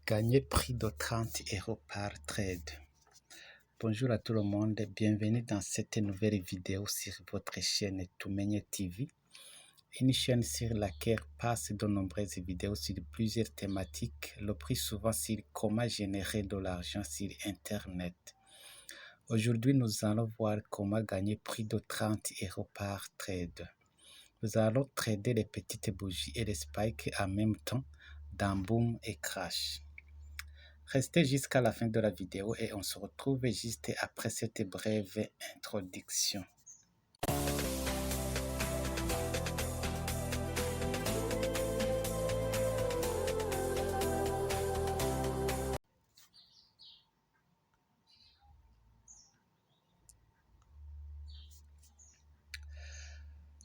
Gagner prix de 30 € par trade. Bonjour à tout le monde, bienvenue dans cette nouvelle vidéo sur votre chaîne Tumenye TV, une chaîne sur laquelle passe de nombreuses vidéos sur plusieurs thématiques, le plus souvent sur comment générer de l'argent sur Internet. Aujourd'hui, nous allons voir comment gagner prix de 30 € par trade. Nous allons trader les petites bougies et les spikes en même temps dans Boom et Crash. Restez jusqu'à la fin de la vidéo et on se retrouve juste après cette brève introduction.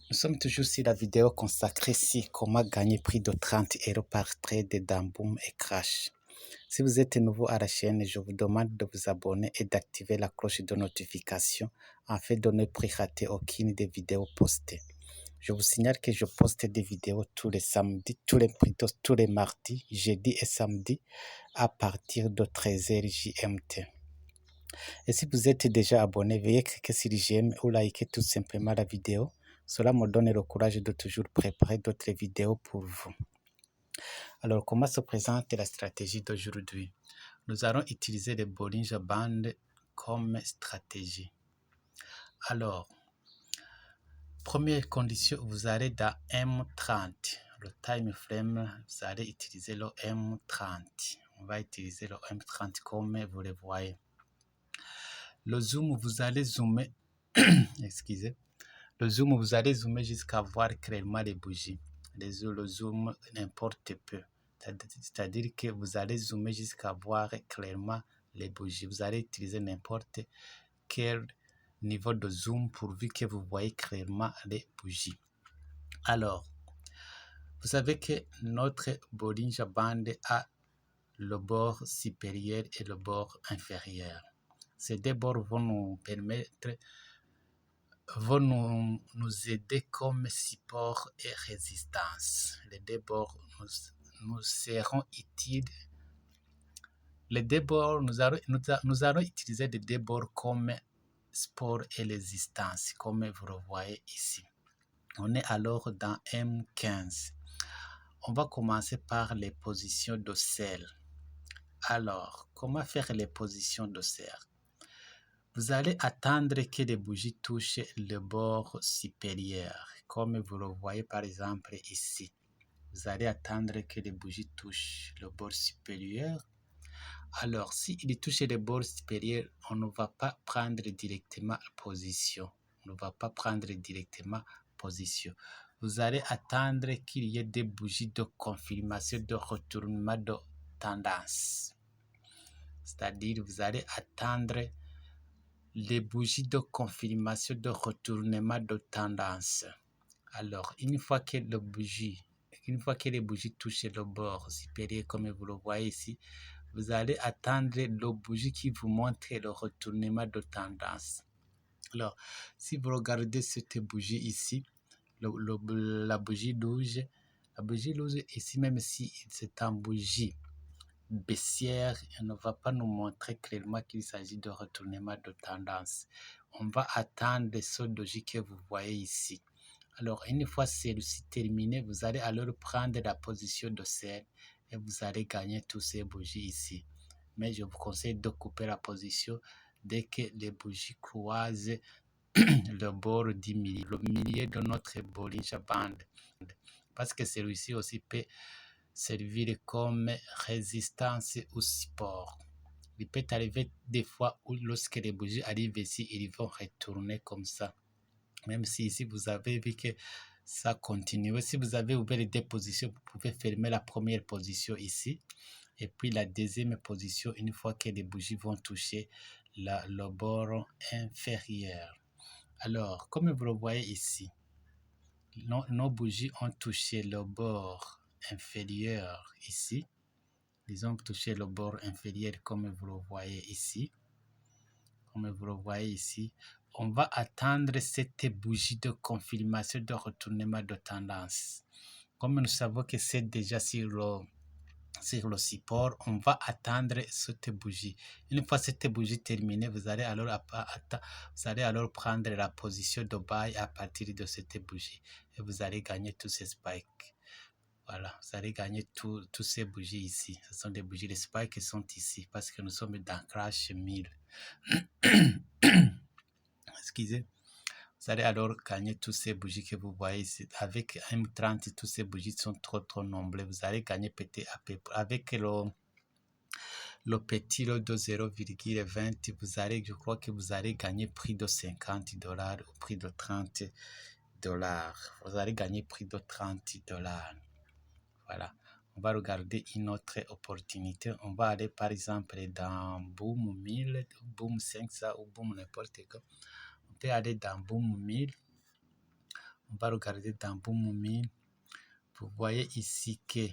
Nous sommes toujours sur la vidéo consacrée sur comment gagner prix de 30 € par trade dans Boom et Crash. Si vous êtes nouveau à la chaîne, je vous demande de vous abonner et d'activer la cloche de notification afin de ne plus rater aucune des vidéos postées. Je vous signale que je poste des vidéos tous les samedis, tous les mardis, jeudis et samedis à partir de 13h GMT. Et si vous êtes déjà abonné, veuillez cliquer sur j'aime ou liker tout simplement la vidéo. Cela me donne le courage de toujours préparer d'autres vidéos pour vous. Alors, comment se présente la stratégie d'aujourd'hui? Nous allons utiliser le Bollinger Band comme stratégie. Alors, première condition, vous allez dans M30. Le time frame, vous allez utiliser le M30. On va utiliser le M30 comme vous le voyez. Le zoom, vous allez zoomer, excusez. Le zoom, vous allez zoomer jusqu'à voir clairement les bougies. Le zoom n'importe peu. C'est-à-dire que vous allez zoomer jusqu'à voir clairement les bougies. Vous allez utiliser n'importe quel niveau de zoom pourvu que vous voyez clairement les bougies. Alors, vous savez que notre Bollinger Band a le bord supérieur et le bord inférieur. Ces deux bords vont nous permettre, vont nous aider comme support et résistance. Les deux bords nous seront utiles. Les deux bords, nous allons utiliser les deux bords comme support et résistance, comme vous le voyez ici. On est alors dans M15. On va commencer par les positions de sel. Alors, comment faire les positions de sel? Vous allez attendre que les bougies touchent le bord supérieur, comme vous le voyez par exemple ici. Vous allez attendre que les bougies touchent le bord supérieur. Alors, s'il touche le bord supérieur, on ne va pas prendre directement position. On ne va pas prendre directement position. Vous allez attendre qu'il y ait des bougies de confirmation de retournement de tendance. C'est-à-dire, vous allez attendre les bougies de confirmation de retournement de tendance. Alors, une fois que les bougies touchent le bord supérieur, comme vous le voyez ici, vous allez attendre le bougie qui vous montre le retournement de tendance. Alors, si vous regardez cette bougie ici, la bougie rouge ici, même si c'est en bougie baissière, elle ne va pas nous montrer clairement qu'il s'agit de retournement de tendance. On va attendre ce doji que vous voyez ici. Alors, une fois celui-ci terminé, vous allez alors prendre la position de sel et vous allez gagner tous ces bougies ici. Mais je vous conseille de couper la position dès que les bougies croisent le bord du milieu, le milieu de notre Bollinger Band. Parce que celui-ci aussi peut servir comme résistance ou support. Il peut arriver des fois où lorsque les bougies arrivent ici, ils vont retourner comme ça. Même si ici vous avez vu que ça continue. Si vous avez ouvert les deux positions, vous pouvez fermer la première position ici. Et puis la deuxième position, une fois que les bougies vont toucher le bord inférieur. Alors, comme vous le voyez ici, nos bougies ont touché le bord inférieur ici. Ils ont touché le bord inférieur comme vous le voyez ici. Comme vous le voyez ici, on va attendre cette bougie de confirmation de retournement de tendance. Comme nous savons que c'est déjà sur sur le support, on va attendre cette bougie. Une fois cette bougie terminée, vous allez alors prendre la position de buy à partir de cette bougie et vous allez gagner tous ces spikes. Voilà, vous allez gagner tous ces bougies ici. Ce sont des bougies, les spikes sont ici parce que nous sommes dans Crash 1000. Excusez. Vous allez alors gagner tous ces bougies que vous voyez ici. Avec M30, tous ces bougies sont trop nombreuses. Vous allez gagner peut-être avec le petit lot de 0,20, je crois que vous allez gagner prix de $50 ou prix de $30. Vous allez gagner prix de $30. Voilà. On va regarder une autre opportunité. On va aller par exemple dans Boom 1000, Boom 500 ou Boom n'importe quoi. On peut aller dans Boom 1000. On va regarder dans Boom 1000. Vous voyez ici que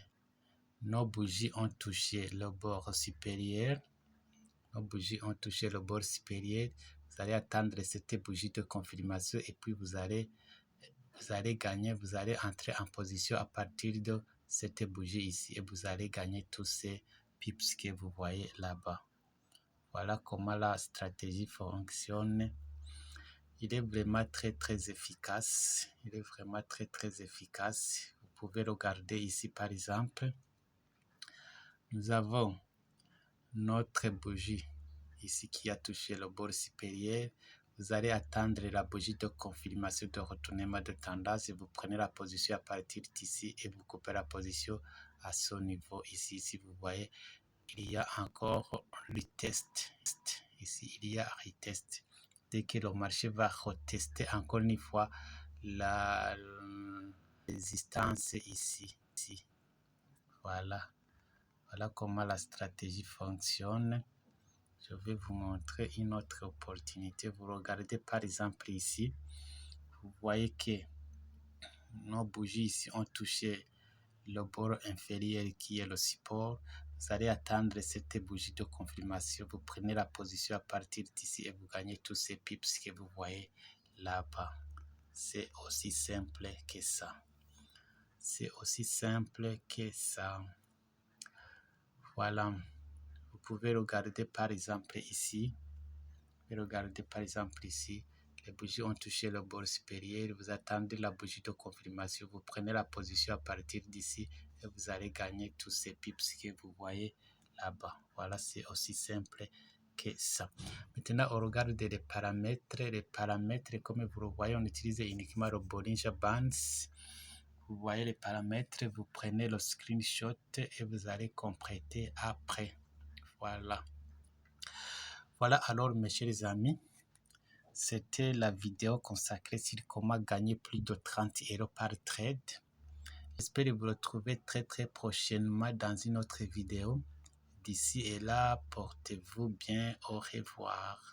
nos bougies ont touché le bord supérieur. Nos bougies ont touché le bord supérieur. Vous allez attendre cette bougie de confirmation et puis vous allez gagner, vous allez entrer en position à partir de cette bougie ici et vous allez gagner tous ces pips que vous voyez là-bas. Voilà comment la stratégie fonctionne. Il est vraiment très efficace. Il est vraiment très efficace. Vous pouvez regarder ici par exemple. Nous avons notre bougie ici qui a touché le bord supérieur. Vous allez attendre la bougie de confirmation de retournement de tendance et vous prenez la position à partir d'ici et vous coupez la position à ce niveau ici. Si vous voyez, il y a encore retest. Ici, il y a retest. Dès que le marché va retester encore une fois la résistance ici. Voilà. Voilà comment la stratégie fonctionne. Je vais vous montrer une autre opportunité. Vous regardez par exemple ici. Vous voyez que nos bougies ici ont touché le bord inférieur qui est le support. Vous allez attendre cette bougie de confirmation. Vous prenez la position à partir d'ici et vous gagnez tous ces pips que vous voyez là-bas. C'est aussi simple que ça. C'est aussi simple que ça. Voilà. Vous pouvez regarder par exemple ici. Regardez par exemple ici. Les bougies ont touché le bord supérieur. Vous attendez la bougie de confirmation. Vous prenez la position à partir d'ici et vous allez gagner tous ces pips que vous voyez là-bas. Voilà, c'est aussi simple que ça. Maintenant, on regarde les paramètres. Les paramètres, comme vous le voyez, on utilise uniquement le Bollinger Bands. Vous voyez les paramètres, vous prenez le screenshot et vous allez compléter après. Voilà. Voilà alors mes chers amis. C'était la vidéo consacrée sur comment gagner plus de 30 € par trade. J'espère vous retrouver très prochainement dans une autre vidéo. D'ici et là, portez-vous bien. Au revoir.